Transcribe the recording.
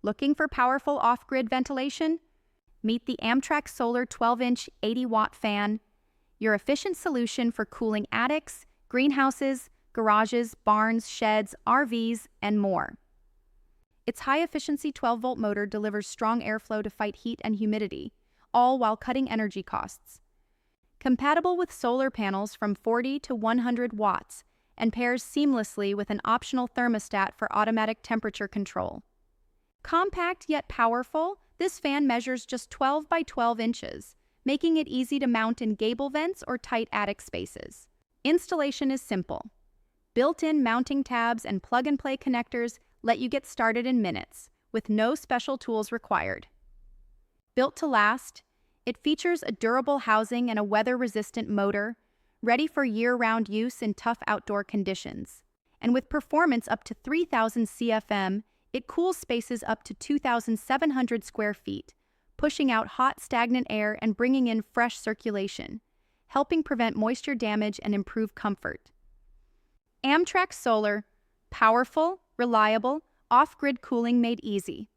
Looking for powerful off-grid ventilation? Meet the Amtrak Solar 12-inch 80-watt fan, your efficient solution for cooling attics, greenhouses, garages, barns, sheds, RVs, and more. Its high-efficiency 12-volt motor delivers strong airflow to fight heat and humidity, all while cutting energy costs. Compatible with solar panels from 40 to 100 watts and pairs seamlessly with an optional thermostat for automatic temperature control. Compact yet powerful, this fan measures just 12 by 12 inches, making it easy to mount in gable vents or tight attic spaces. Installation is simple. Built-in mounting tabs and plug-and-play connectors let you get started in minutes, with no special tools required. Built to last, it features a durable housing and a weather-resistant motor, ready for year-round use in tough outdoor conditions. And with performance up to 3,000 CFM, it cools spaces up to 2,700 square feet, pushing out hot, stagnant air and bringing in fresh circulation, helping prevent moisture damage and improve comfort. Amtrak Solar, powerful, reliable, off-grid cooling made easy.